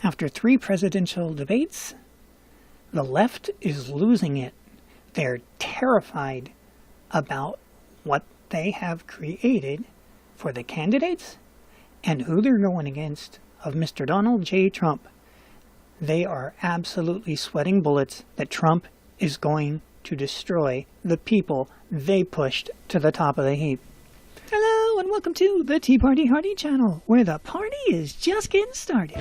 After 3 presidential debates, the left is losing it. They're terrified about what they have created for the candidates and who they're going against of Mr. Donald J. Trump. They are absolutely sweating bullets that Trump is going to destroy the people they pushed to the top of the heap. Hello and welcome to the Tea Party Hardy channel, where the party is just getting started.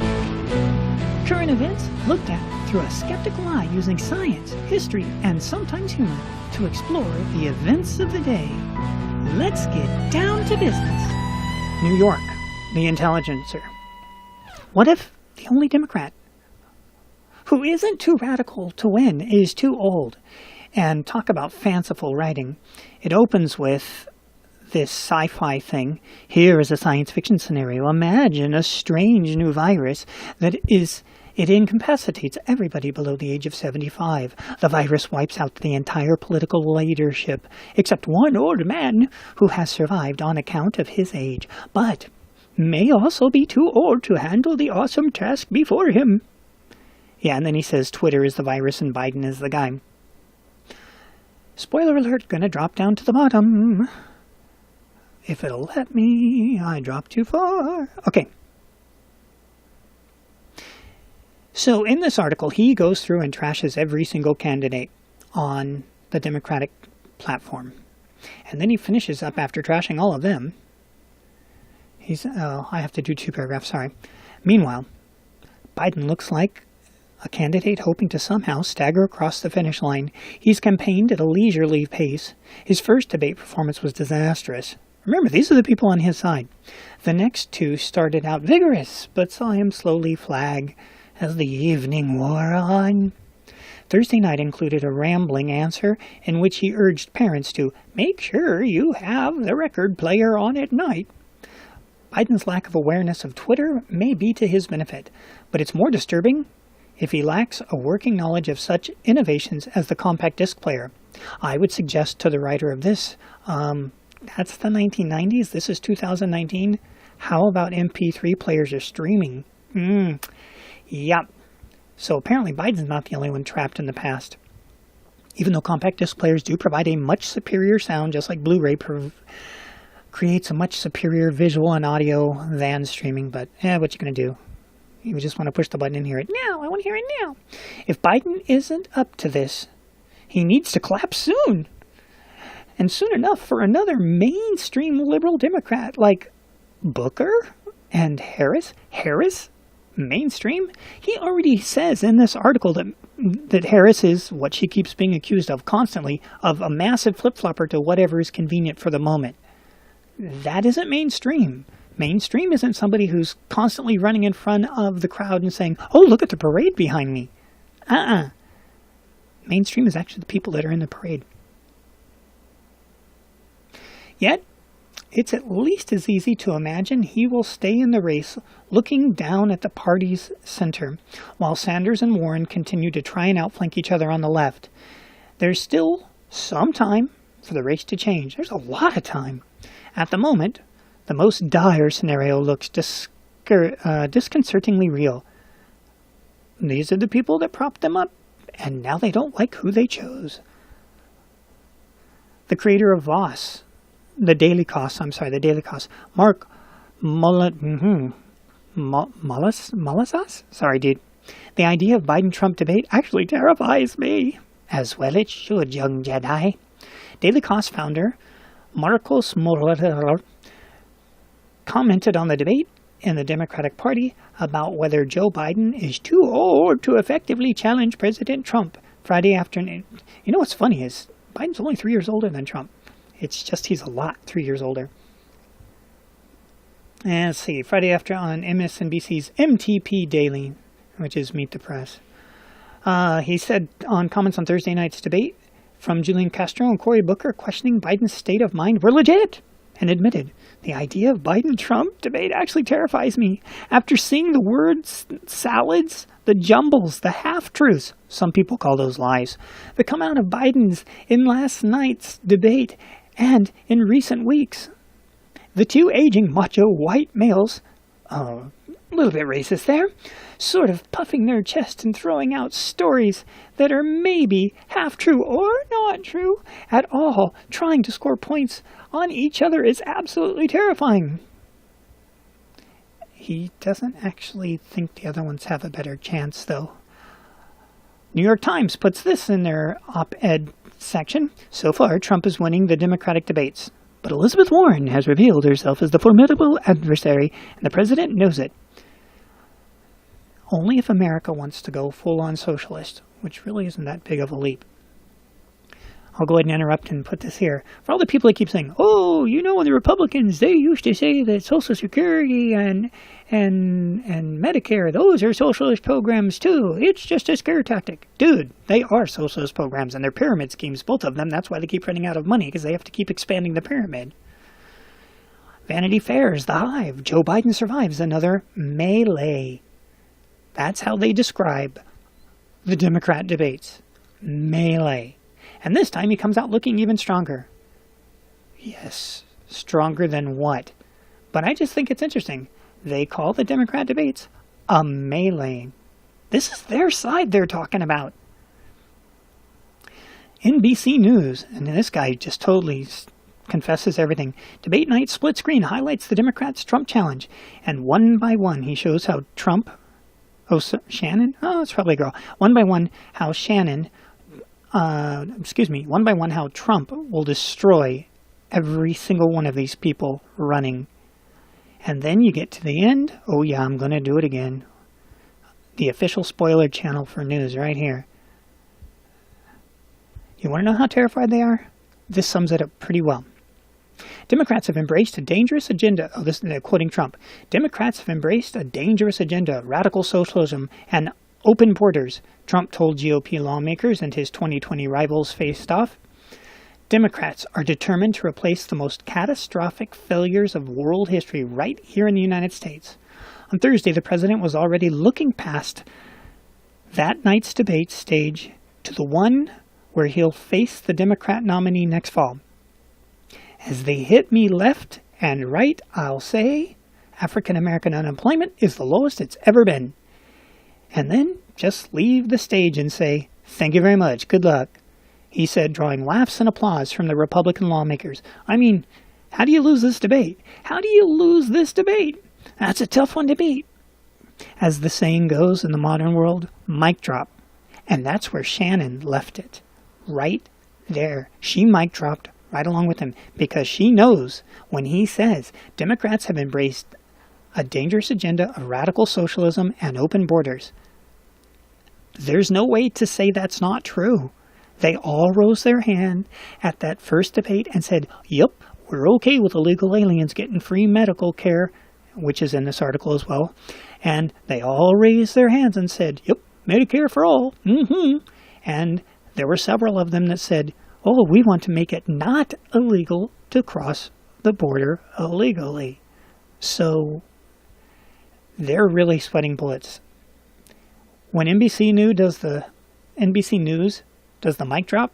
Current events looked at through a skeptical eye using science, history, and sometimes humor to explore the events of the day. Let's get down to business. New York, the Intelligencer. What if the only Democrat who isn't too radical to win is too old? And talk about fanciful writing. It opens with this sci-fi thing. Here is a science fiction scenario. Imagine a strange new virus it incapacitates everybody below the age of 75. The virus wipes out the entire political leadership, except one old man who has survived on account of his age, but may also be too old to handle the awesome task before him. Yeah, and then he says Twitter is the virus and Biden is the guy. Spoiler alert, gonna drop down to the bottom. If it'll let me, I dropped too far. Okay. So in this article, he goes through and trashes every single candidate on the Democratic platform. And then he finishes up after trashing all of them. I have to do 2 paragraphs, sorry. Meanwhile, Biden looks like a candidate hoping to somehow stagger across the finish line. He's campaigned at a leisurely pace. His first debate performance was disastrous. Remember, these are the people on his side. The next 2 started out vigorous, but saw him slowly flag as the evening wore on. Thursday night included a rambling answer in which he urged parents to make sure you have the record player on at night. Biden's lack of awareness of Twitter may be to his benefit, but it's more disturbing if he lacks a working knowledge of such innovations as the compact disc player. I would suggest to the writer of this, that's the 1990s, this is 2019. How about MP3 players or streaming? Yep. So apparently Biden's not the only one trapped in the past. Even though compact disc players do provide a much superior sound, just like Blu-ray creates a much superior visual and audio than streaming, but what you gonna do? You just want to push the button and hear it now. I want to hear it now. If Biden isn't up to this, he needs to collapse soon. And soon enough for another mainstream liberal Democrat like Booker and Harris. Harris? Mainstream? He already says in this article that Harris is what she keeps being accused of constantly, of a massive flip-flopper to whatever is convenient for the moment. That isn't mainstream. Mainstream isn't somebody who's constantly running in front of the crowd and saying, oh, look at the parade behind me. Mainstream is actually the people that are in the parade. Yet, it's at least as easy to imagine he will stay in the race looking down at the party's center, while Sanders and Warren continue to try and outflank each other on the left. There's still some time for the race to change. There's a lot of time. At the moment, the most dire scenario looks disconcertingly real. These are the people that propped them up, and now they don't like who they chose. The creator of the Daily Kos, Mark Molasas? Sorry, dude. The idea of Biden-Trump debate actually terrifies me. As well it should, young Jedi. Daily Kos founder Marcos Molasas commented on the debate in the Democratic Party about whether Joe Biden is too old to effectively challenge President Trump Friday afternoon. You know what's funny is Biden's only 3 years older than Trump. It's just he's a lot 3 years older. And let's see, Friday after on MSNBC's MTP Daily, which is Meet the Press. He said on comments on Thursday night's debate from Julian Castro and Cory Booker questioning Biden's state of mind were legit, and admitted, the idea of Biden-Trump debate actually terrifies me. After seeing the words salads, the jumbles, the half-truths, some people call those lies, that come out of Biden's in last night's debate and in recent weeks. The 2 aging macho white males A little bit racist there, sort of puffing their chest and throwing out stories that are maybe half true or not true at all. Trying to score points on each other is absolutely terrifying. He doesn't actually think the other ones have a better chance, though. New York Times puts this in their op-ed section. So far, Trump is winning the Democratic debates. But Elizabeth Warren has revealed herself as the formidable adversary, and the president knows it. Only if America wants to go full-on socialist, which really isn't that big of a leap. I'll go ahead and interrupt and put this here. For all the people that keep saying, oh, you know, the Republicans, they used to say that Social Security and Medicare, those are socialist programs too. It's just a scare tactic. Dude, they are socialist programs, and they're pyramid schemes, both of them. That's why they keep running out of money, because they have to keep expanding the pyramid. Vanity Fair's The Hive. Joe Biden survives another melee. That's how they describe the Democrat debates. Melee. And this time he comes out looking even stronger. Yes, stronger than what? But I just think it's interesting. They call the Democrat debates a melee. This is their side they're talking about. NBC News, and this guy just totally confesses everything. Debate night split screen highlights the Democrats' Trump challenge. And one by one he shows how Trump... Shannon? Oh, it's probably a girl. One by one how one by one how Trump will destroy every single one of these people running. And then you get to the end. Oh yeah, I'm going to do it again. The official spoiler channel for news right here. You want to know how terrified they are? This sums it up pretty well. Democrats have embraced a dangerous agenda. Oh, this is quoting Trump. Democrats have embraced a dangerous agenda, radical socialism, and open borders, Trump told GOP lawmakers and his 2020 rivals faced off. Democrats are determined to replace the most catastrophic failures of world history right here in the United States. On Thursday, the president was already looking past that night's debate stage to the one where he'll face the Democrat nominee next fall. As they hit me left and right, I'll say African American unemployment is the lowest it's ever been. And then just leave the stage and say, thank you very much, good luck, he said, drawing laughs and applause from the Republican lawmakers. I mean, how do you lose this debate? How do you lose this debate? That's a tough one to beat. As the saying goes in the modern world, mic drop. And that's where Shannon left it. Right there. She mic dropped right along with him, because she knows when he says Democrats have embraced a dangerous agenda of radical socialism and open borders. There's no way to say that's not true. They all rose their hand at that first debate and said, yep, we're okay with illegal aliens getting free medical care, which is in this article as well. And they all raised their hands and said, yep, Medicare for all. And there were several of them that said, oh, we want to make it not illegal to cross the border illegally. So they're really sweating bullets. When NBC News does the mic drop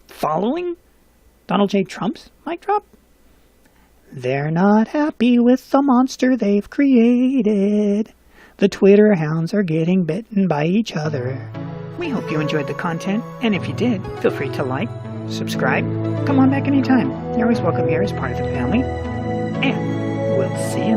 following Donald J. Trump's mic drop, they're not happy with the monster they've created. The Twitter hounds are getting bitten by each other. We hope you enjoyed the content, and if you did, feel free to like, subscribe, come on back anytime. You're always welcome here as part of the family, and we'll see you